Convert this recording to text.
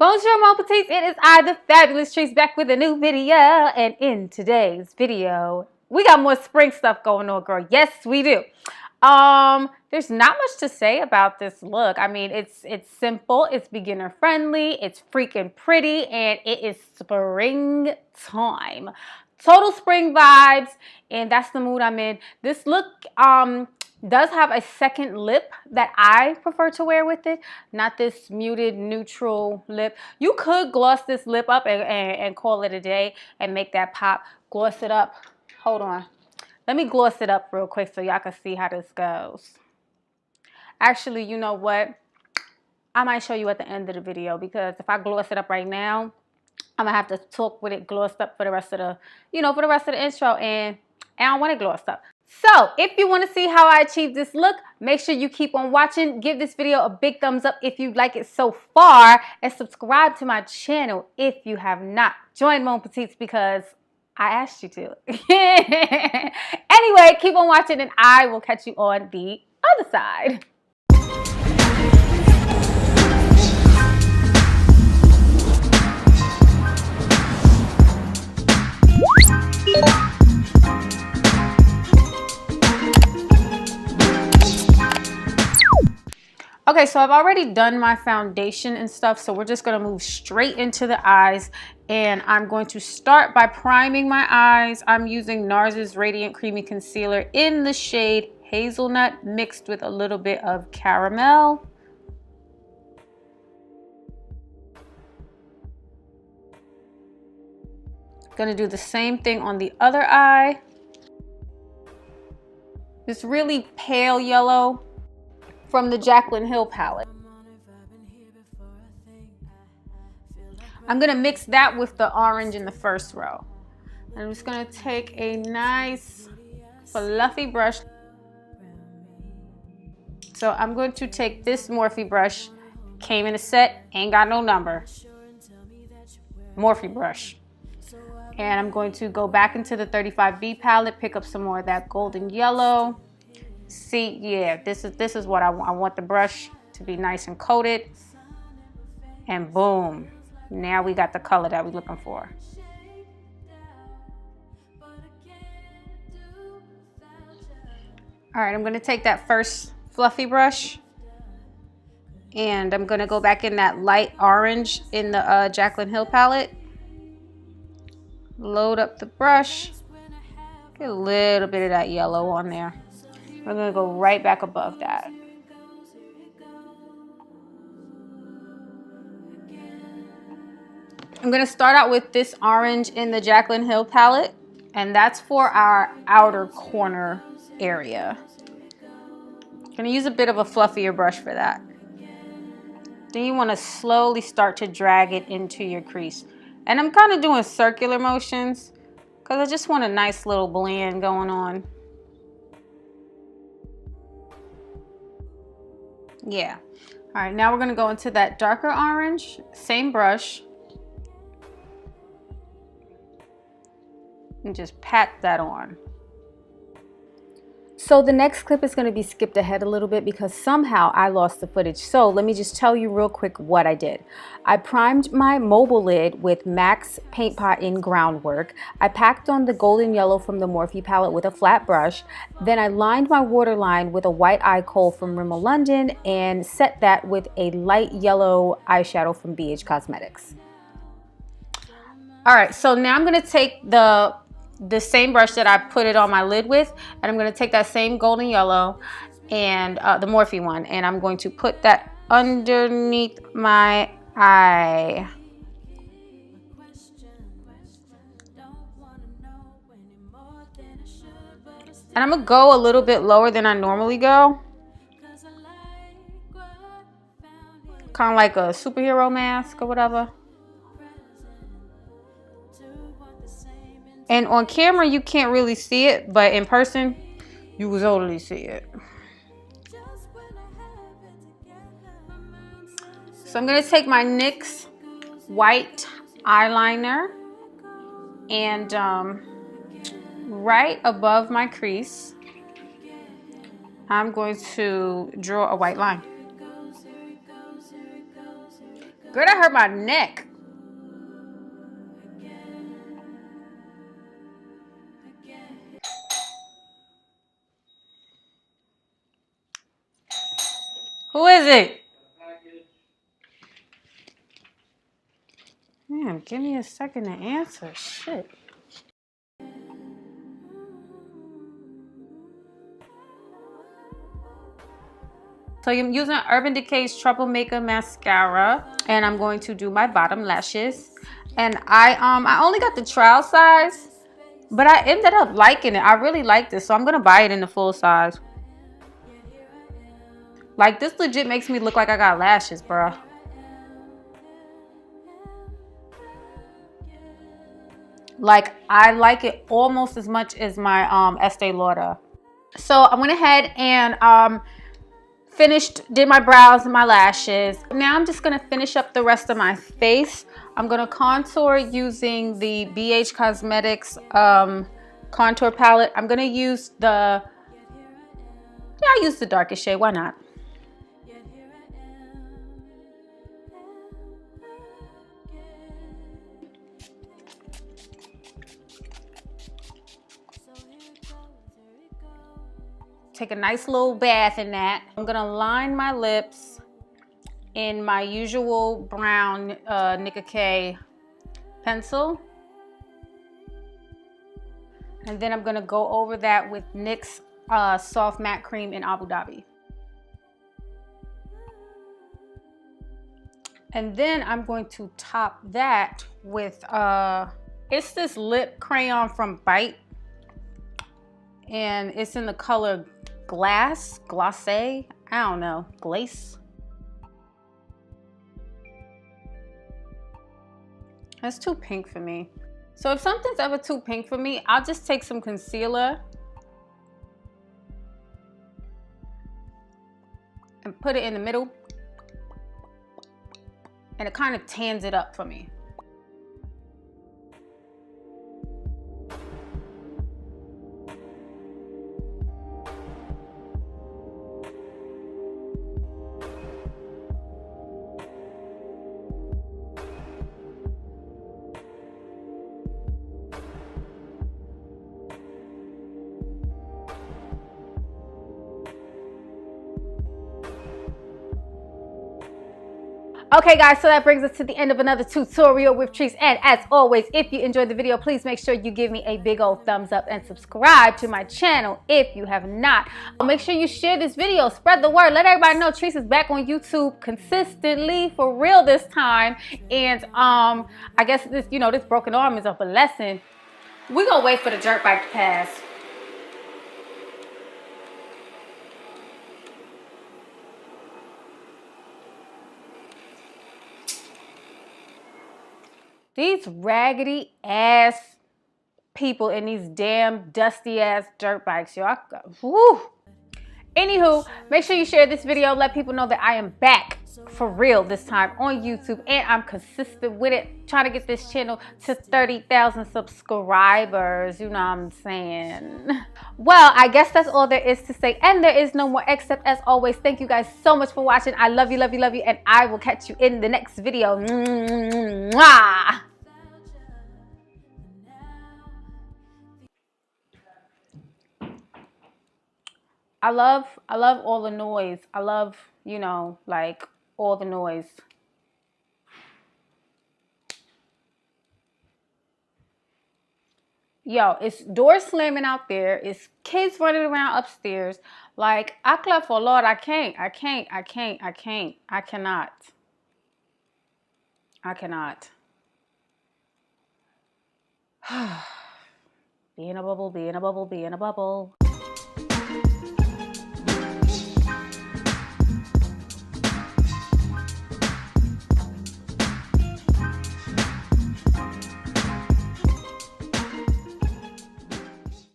Bonjour Mon Petites, it is I, the fabulous Trice, back with a new video. And in today's video, we got more spring stuff going on, girl. Yes, we do. There's not much to say about this look. I mean, it's simple, it's beginner friendly, it's freaking pretty, and it is springtime. Total spring vibes, and that's the mood I'm in. This look does have a second lip that I prefer to wear with it, not this muted neutral lip. You could gloss this lip up and call it a day and make that pop. Gloss it up. Hold on. Let me gloss it up real quick so y'all can see how this goes. Actually, you know what? I might show you at the end of the video, because if I gloss it up right now, I'm gonna have to talk with it glossed up for the rest of the, for the rest of the intro, and I don't want it glossed up. So if you want to see how I achieve this look, make sure you keep on watching. Give this video a big thumbs up if you like it so far, and subscribe to my channel if you have not. Join Mon Petites because I asked you to. Anyway, keep on watching and I will catch you on the other side. Okay, so I've already done my foundation and stuff, so we're just gonna move straight into the eyes, and I'm going to start by priming my eyes. I'm using NARS's Radiant Creamy Concealer in the shade Hazelnut, mixed with a little bit of caramel. Gonna do the same thing on the other eye. This really pale yellow from the Jaclyn Hill palette. I'm gonna mix that with the orange in the first row. I'm just gonna take a nice fluffy brush. So I'm going to take this Morphe brush, came in a set, ain't got no number. Morphe brush. And I'm going to go back into the 35B palette, pick up some more of that golden yellow. See, yeah, this is what I want. I want the brush to be nice and coated. And boom, now we got the color that we're looking for. All right, I'm gonna take that first fluffy brush and I'm gonna go back in that light orange in the Jaclyn Hill palette. Load up the brush, get a little bit of that yellow on there. We're gonna go right back above that. I'm gonna start out with this orange in the Jaclyn Hill palette, and that's for our outer corner area. Gonna use a bit of a fluffier brush for that. Then you wanna slowly start to drag it into your crease. And I'm kind of doing circular motions because I just want a nice little blend going on. Yeah. All right, now we're gonna go into that darker orange, same brush. And just pat that on. So the next clip is gonna be skipped ahead a little bit because somehow I lost the footage. So let me just tell you real quick what I did. I primed my mobile lid with MAC's Paint Pot in Groundwork. I packed on the golden yellow from the Morphe palette with a flat brush. Then I lined my waterline with a white eye kohl from Rimmel London and set that with a light yellow eyeshadow from BH Cosmetics. All right, so now I'm gonna take the same brush that I put it on my lid with, and I'm going to take that same golden yellow and the Morphe one, and I'm going to put that underneath my eye. And I'm going to go a little bit lower than I normally go. Kind of like a superhero mask or whatever. And on camera, you can't really see it, but in person, you will totally see it. So I'm gonna take my NYX white eyeliner and right above my crease, I'm going to draw a white line. Girl, that hurt my neck. Who is it? Man, give me a second to answer. Shit. So I'm using Urban Decay's Troublemaker mascara, and I'm going to do my bottom lashes. And I only got the trial size, but I ended up liking it. I really like this, so I'm gonna buy it in the full size. Like, this legit makes me look like I got lashes, bruh. Like, I like it almost as much as my Estee Lauder. So I went ahead and did my brows and my lashes. Now I'm just gonna finish up the rest of my face. I'm gonna contour using the BH Cosmetics contour palette. I'm gonna use I use the darkest shade, why not? Take a nice little bath in that. I'm gonna line my lips in my usual brown Nicka K pencil. And then I'm gonna go over that with NYX Soft Matte Cream in Abu Dhabi. And then I'm going to top that with, it's this lip crayon from Bite. And it's in the color Glacé, I don't know, Glace. That's too pink for me. So if something's ever too pink for me, I'll just take some concealer and put it in the middle, and it kind of tans it up for me. Okay guys, so that brings us to the end of another tutorial with Trice. And as always, if you enjoyed the video, please make sure you give me a big old thumbs up and subscribe to my channel if you have not. Make sure you share this video, spread the word, let everybody know Trice is back on YouTube consistently, for real this time. And I guess this, this broken arm is a lesson. We're gonna wait for the dirt bike to pass. These raggedy ass people in these damn dusty ass dirt bikes, y'all. Whew. Anywho, make sure you share this video. Let people know that I am back for real this time on YouTube, and I'm consistent with it, trying to get this channel to 30,000 subscribers. You know what I'm saying? Well, I guess that's all there is to say, and there is no more, except as always, thank you guys so much for watching. I love you, love you, love you, and I will catch you in the next video. Mwah! I love all the noise. I love, like all the noise. Yo, it's doors slamming out there. It's kids running around upstairs. Like, I clap for Lord. I cannot. Be in a bubble, be in a bubble, be in a bubble.